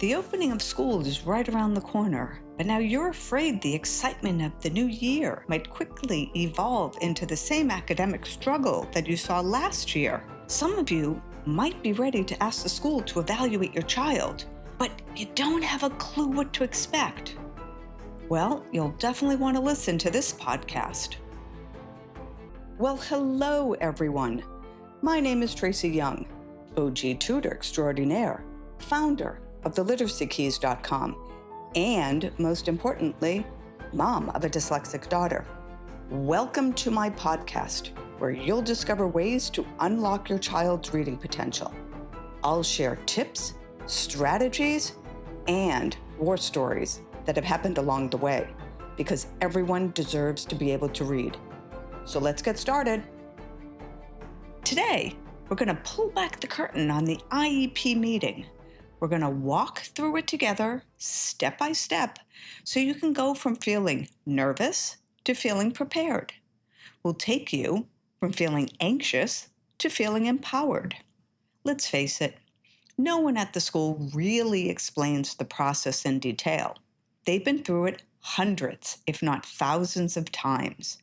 The opening of school is right around the corner, but now you're afraid the excitement of the new year might quickly evolve into the same academic struggle that you saw last year. Some of you might be ready to ask the school to evaluate your child, but you don't have a clue what to expect. Well, you'll definitely want to listen to this podcast. Well, hello, everyone. My name is Tracy Young, OG Tutor Extraordinaire, founder of theliteracykeys.com, and most importantly, mom of a dyslexic daughter. Welcome to my podcast, where you'll discover ways to unlock your child's reading potential. I'll share tips, strategies, and war stories that have happened along the way, because everyone deserves to be able to read. So let's get started. Today, we're going to pull back the curtain on the IEP meeting. We're going to walk through it together, step by step, so you can go from feeling nervous to feeling prepared. We'll take you from feeling anxious to feeling empowered. Let's face it, no one at the school really explains the process in detail. They've been through it hundreds, if not thousands of times,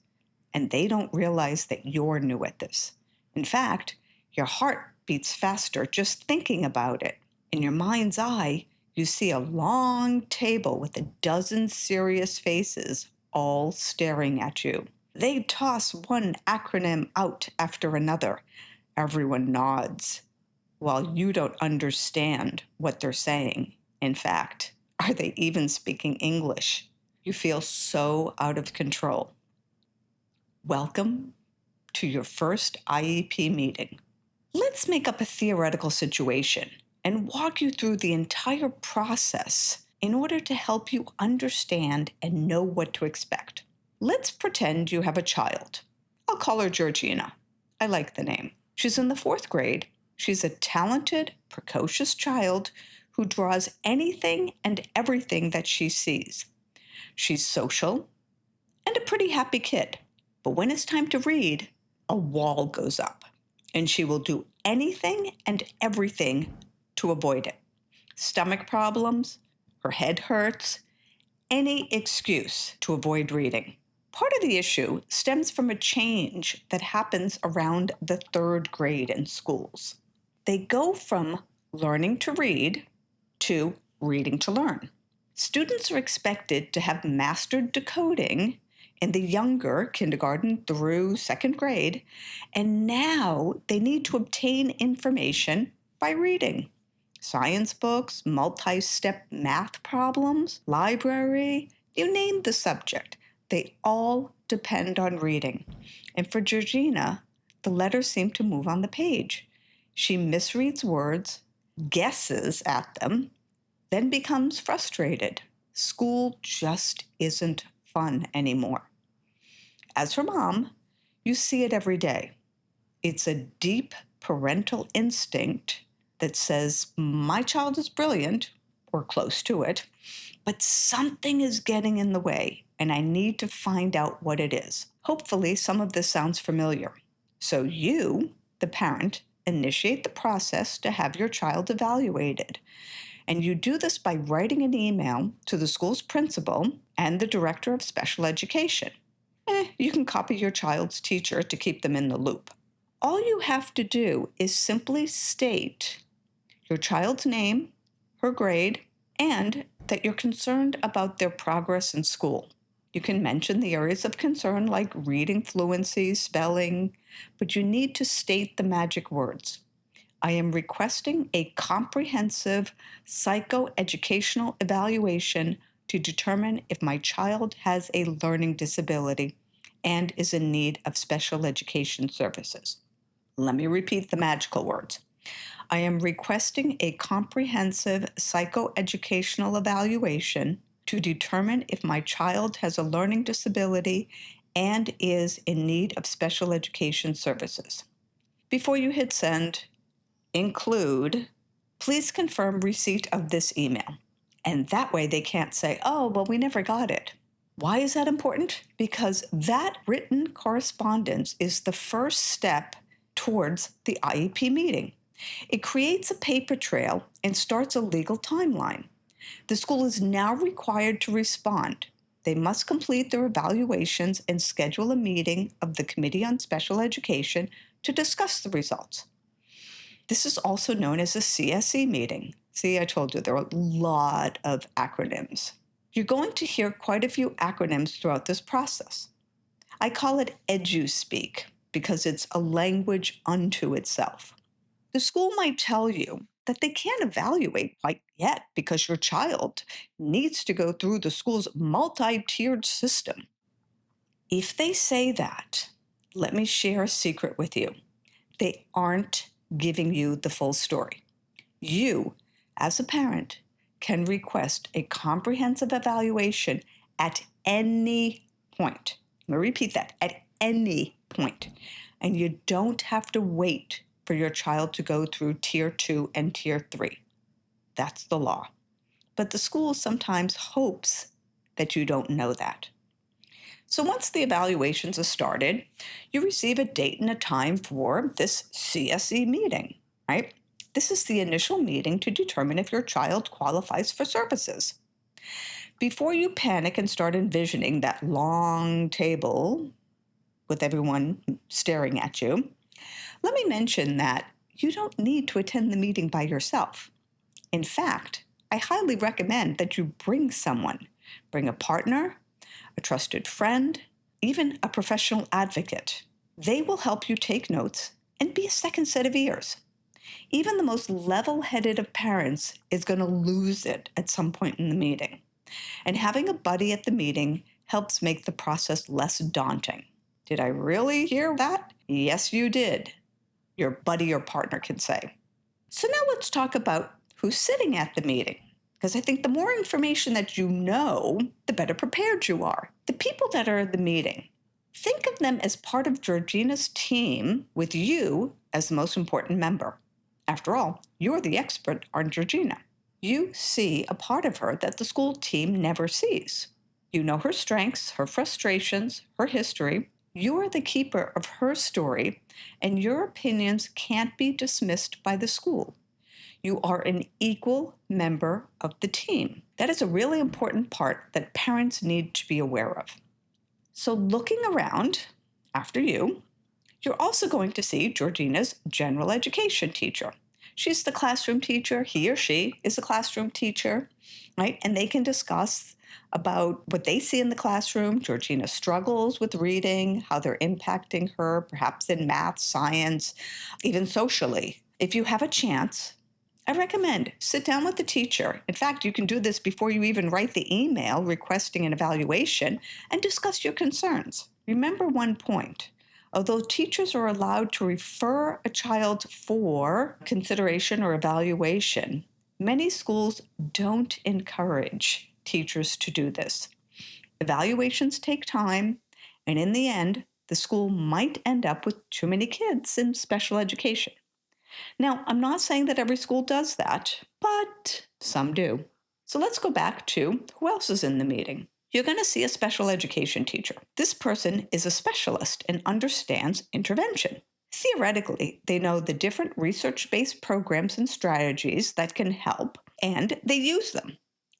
and they don't realize that you're new at this. In fact, your heart beats faster just thinking about it. In your mind's eye, you see a long table with a dozen serious faces all staring at you. They toss one acronym out after another. Everyone nods, while you don't understand what they're saying. In fact, are they even speaking English? You feel so out of control. Welcome to your first IEP meeting. Let's make up a theoretical situation and walk you through the entire process in order to help you understand and know what to expect. Let's pretend you have a child. I'll call her Georgina. I like the name. She's in the 4th grade. She's a talented, precocious child who draws anything and everything that she sees. She's social and a pretty happy kid. But when it's time to read, a wall goes up, and she will do anything and everything to avoid it. Stomach problems, her head hurts, any excuse to avoid reading. Part of the issue stems from a change that happens around the 3rd grade in schools. They go from learning to read to reading to learn. Students are expected to have mastered decoding in the younger kindergarten through 2nd grade, and now they need to obtain information by reading. Science books, multi-step math problems, library, you name the subject. They all depend on reading. And for Georgina, the letters seem to move on the page. She misreads words, guesses at them, then becomes frustrated. School just isn't fun anymore. As for mom, you see it every day. It's a deep parental instinct that says, my child is brilliant, or close to it, but something is getting in the way, and I need to find out what it is. Hopefully, some of this sounds familiar. So you, the parent, initiate the process to have your child evaluated. And you do this by writing an email to the school's principal and the director of special education. You can copy your child's teacher to keep them in the loop. All you have to do is simply state your child's name, her grade, and that you're concerned about their progress in school. You can mention the areas of concern like reading fluency, spelling, but you need to state the magic words. I am requesting a comprehensive psychoeducational evaluation to determine if my child has a learning disability and is in need of special education services. Let me repeat the magical words. I am requesting a comprehensive psychoeducational evaluation to determine if my child has a learning disability and is in need of special education services. Before you hit send, include, please confirm receipt of this email. And that way they can't say, oh, well, we never got it. Why is that important? Because that written correspondence is the first step towards the IEP meeting. It creates a paper trail and starts a legal timeline. The school is now required to respond. They must complete their evaluations and schedule a meeting of the Committee on Special Education to discuss the results. This is also known as a CSE meeting. See, I told you there are a lot of acronyms. You're going to hear quite a few acronyms throughout this process. I call it EduSpeak because it's a language unto itself. The school might tell you that they can't evaluate quite yet because your child needs to go through the school's multi-tiered system. If they say that, let me share a secret with you. They aren't giving you the full story. You, as a parent, can request a comprehensive evaluation at any point. Let me repeat that, at any point. And you don't have to wait for your child to go through Tier 2 and Tier 3. That's the law. But the school sometimes hopes that you don't know that. So once the evaluations are started, you receive a date and a time for this CSE meeting, right? This is the initial meeting to determine if your child qualifies for services. Before you panic and start envisioning that long table with everyone staring at you, let me mention that you don't need to attend the meeting by yourself. In fact, I highly recommend that you bring someone. Bring a partner, a trusted friend, even a professional advocate. They will help you take notes and be a second set of ears. Even the most level-headed of parents is going to lose it at some point in the meeting. And having a buddy at the meeting helps make the process less daunting. Did I really hear that? Yes, you did. Your buddy or partner can say. So now let's talk about who's sitting at the meeting, because I think the more information that you know, the better prepared you are. The people that are at the meeting, think of them as part of Georgina's team with you as the most important member. After all, you're the expert on Georgina. You see a part of her that the school team never sees. You know her strengths, her frustrations, her history. You are the keeper of her story, and your opinions can't be dismissed by the school. You are an equal member of the team. That is a really important part that parents need to be aware of. So looking around after you, you're also going to see Georgina's general education teacher. She's the classroom teacher. He or she is a classroom teacher, right? And they can discuss about what they see in the classroom, Georgina's struggles with reading, how they're impacting her, perhaps in math, science, even socially. If you have a chance, I recommend sit down with the teacher. In fact, you can do this before you even write the email requesting an evaluation and discuss your concerns. Remember one point. Although teachers are allowed to refer a child for consideration or evaluation, many schools don't encourage teachers to do this. Evaluations take time, and in the end, the school might end up with too many kids in special education. Now, I'm not saying that every school does that, but some do. So let's go back to who else is in the meeting. You're going to see a special education teacher. This person is a specialist and understands intervention. Theoretically, they know the different research-based programs and strategies that can help, and they use them.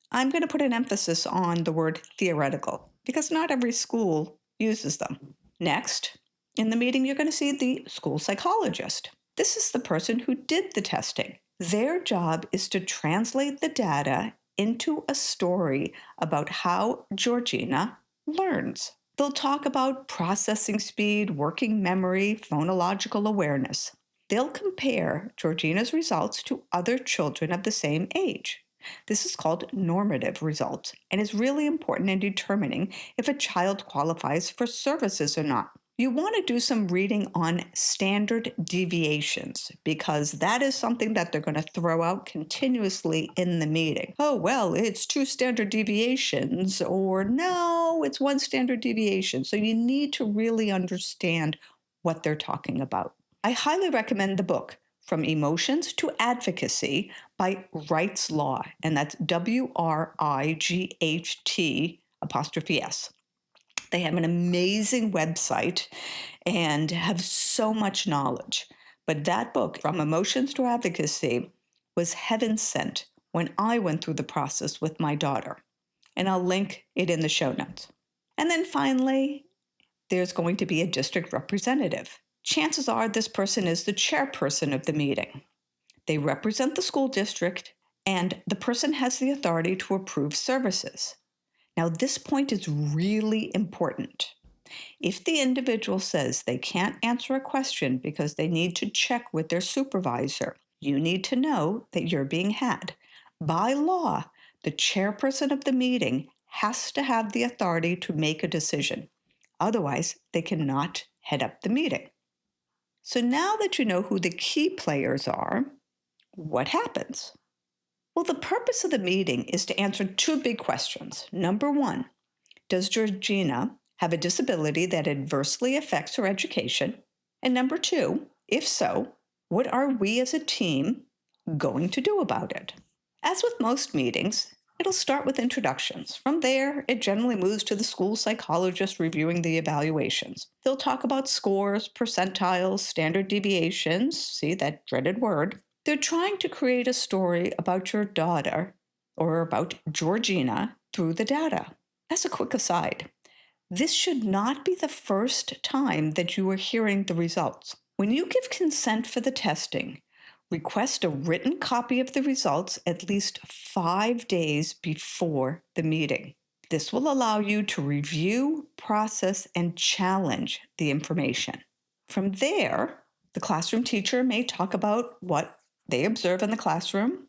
I'm going to put an emphasis on the word theoretical because not every school uses them. Next, in the meeting, you're going to see the school psychologist. This is the person who did the testing. Their job is to translate the data into a story about how Georgina learns. They'll talk about processing speed, working memory, phonological awareness. They'll compare Georgina's results to other children of the same age. This is called normative results and is really important in determining if a child qualifies for services or not. You want to do some reading on standard deviations because that is something that they're going to throw out continuously in the meeting. Oh, well, it's 2 standard deviations, or no, it's 1 standard deviation. So you need to really understand what they're talking about. I highly recommend the book From Emotions to Advocacy by Wright's Law, and that's WRIGHT''S. They have an amazing website and have so much knowledge. But that book, From Emotions to Advocacy, was heaven sent when I went through the process with my daughter. And I'll link it in the show notes. And then finally, there's going to be a district representative. Chances are this person is the chairperson of the meeting. They represent the school district, and the person has the authority to approve services. Now, this point is really important. If the individual says they can't answer a question because they need to check with their supervisor, you need to know that you're being had. By law, the chairperson of the meeting has to have the authority to make a decision. Otherwise, they cannot head up the meeting. So now that you know who the key players are, what happens? Well, the purpose of the meeting is to answer two big questions. Number one, does Georgina have a disability that adversely affects her education? And number two, if so, what are we as a team going to do about it? As with most meetings, it'll start with introductions. From there, it generally moves to the school psychologist reviewing the evaluations. They'll talk about scores, percentiles, standard deviations, see that dreaded word. They're trying to create a story about your daughter or about Georgina through the data. As a quick aside, this should not be the first time that you are hearing the results. When you give consent for the testing, request a written copy of the results at least 5 days before the meeting. This will allow you to review, process, and challenge the information. From there, the classroom teacher may talk about what they observe in the classroom,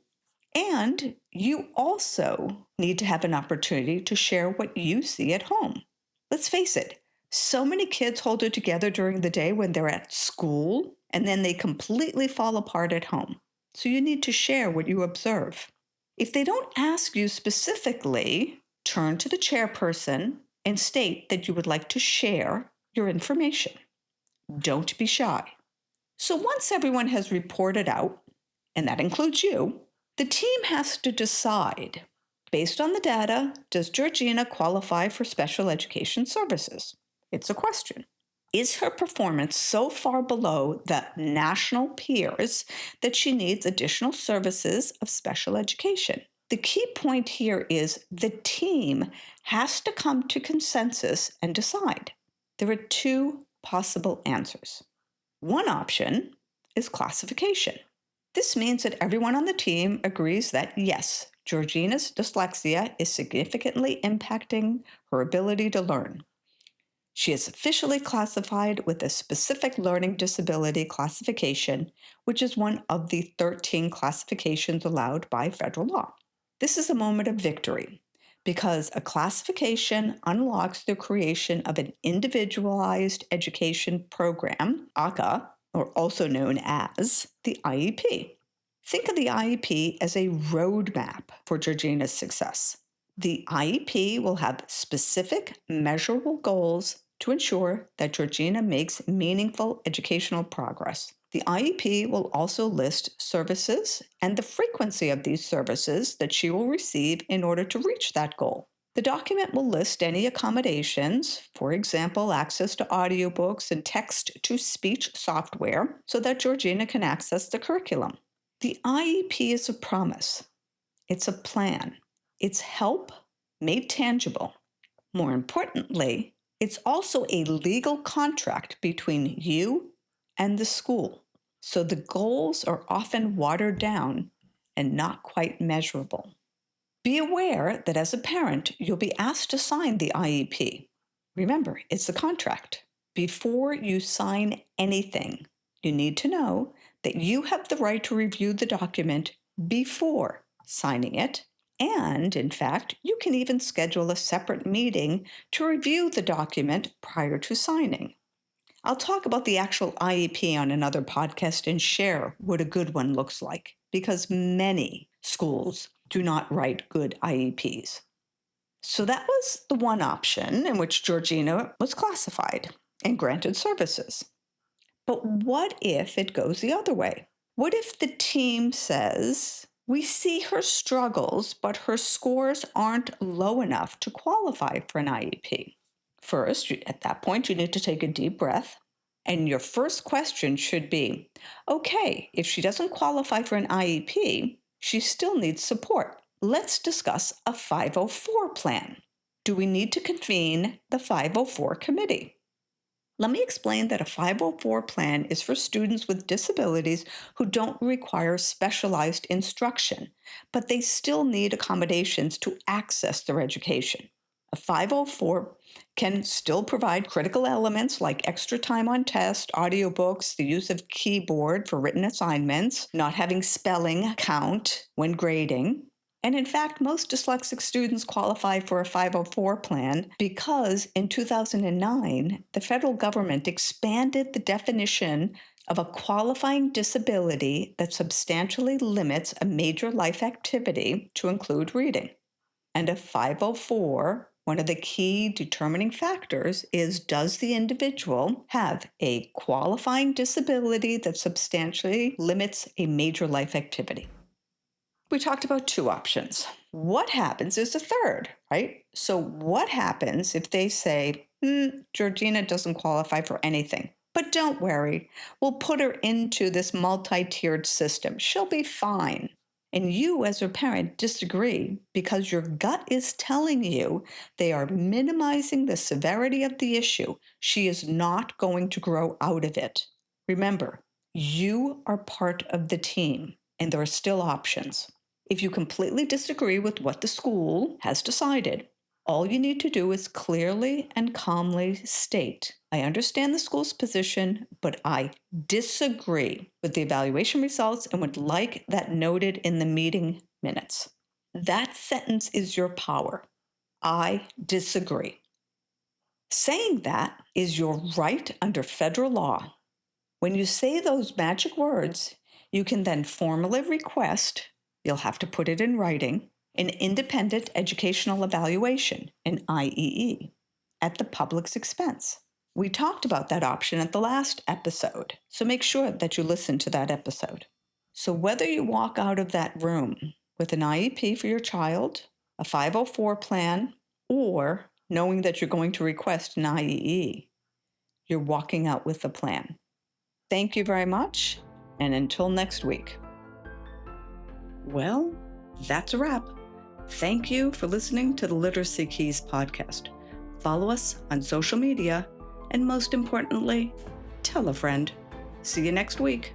and you also need to have an opportunity to share what you see at home. Let's face it, so many kids hold it together during the day when they're at school, and then they completely fall apart at home. So you need to share what you observe. If they don't ask you specifically, turn to the chairperson and state that you would like to share your information. Don't be shy. So once everyone has reported out, and that includes you, the team has to decide, based on the data, does Georgina qualify for special education services? It's a question. Is her performance so far below the national peers that she needs additional services of special education? The key point here is the team has to come to consensus and decide. There are two possible answers. One option is classification. This means that everyone on the team agrees that, yes, Georgina's dyslexia is significantly impacting her ability to learn. She is officially classified with a specific learning disability classification, which is one of the 13 classifications allowed by federal law. This is a moment of victory because a classification unlocks the creation of an individualized education program, ACA, or also known as the IEP. Think of the IEP as a roadmap for Georgina's success. The IEP will have specific, measurable goals to ensure that Georgina makes meaningful educational progress. The IEP will also list services and the frequency of these services that she will receive in order to reach that goal. The document will list any accommodations, for example, access to audiobooks and text-to-speech software, so that Georgina can access the curriculum. The IEP is a promise. It's a plan. It's help made tangible. More importantly, it's also a legal contract between you and the school. So the goals are often watered down and not quite measurable. Be aware that as a parent, you'll be asked to sign the IEP. Remember, it's a contract. Before you sign anything, you need to know that you have the right to review the document before signing it. And in fact, you can even schedule a separate meeting to review the document prior to signing. I'll talk about the actual IEP on another podcast and share what a good one looks like, because many schools do not write good IEPs. So that was the one option in which Georgina was classified and granted services. But what if it goes the other way? What if the team says, we see her struggles, but her scores aren't low enough to qualify for an IEP? First, at that point, you need to take a deep breath And your first question should be, okay, if she doesn't qualify for an IEP, she still needs support. Let's discuss a 504 plan. Do we need to convene the 504 committee? Let me explain that a 504 plan is for students with disabilities who don't require specialized instruction, but they still need accommodations to access their education. A 504 can still provide critical elements like extra time on test, audiobooks, the use of keyboard for written assignments, not having spelling count when grading. And in fact, most dyslexic students qualify for a 504 plan because in 2009, the federal government expanded the definition of a qualifying disability that substantially limits a major life activity to include reading. And a 504, one of the key determining factors is, does the individual have a qualifying disability that substantially limits a major life activity? We talked about two options. What happens is the third, right? So what happens if they say, Georgina doesn't qualify for anything, but don't worry, we'll put her into this multi-tiered system. She'll be fine. And you as a parent disagree because your gut is telling you they are minimizing the severity of the issue. She is not going to grow out of it. Remember, you are part of the team and there are still options. If you completely disagree with what the school has decided, all you need to do is clearly and calmly state, I understand the school's position, but I disagree with the evaluation results and would like that noted in the meeting minutes. That sentence is your power. I disagree. Saying that is your right under federal law. When you say those magic words, you can then formally request, you'll have to put it in writing, an independent educational evaluation, an IEE, at the public's expense. We talked about that option at the last episode, so make sure that you listen to that episode. So whether you walk out of that room with an IEP for your child, a 504 plan, or knowing that you're going to request an IEE, you're walking out with the plan. Thank you very much, and until next week. Well, that's a wrap. Thank you for listening to the Literacy Keys podcast. Follow us on social media, and most importantly, tell a friend. See you next week.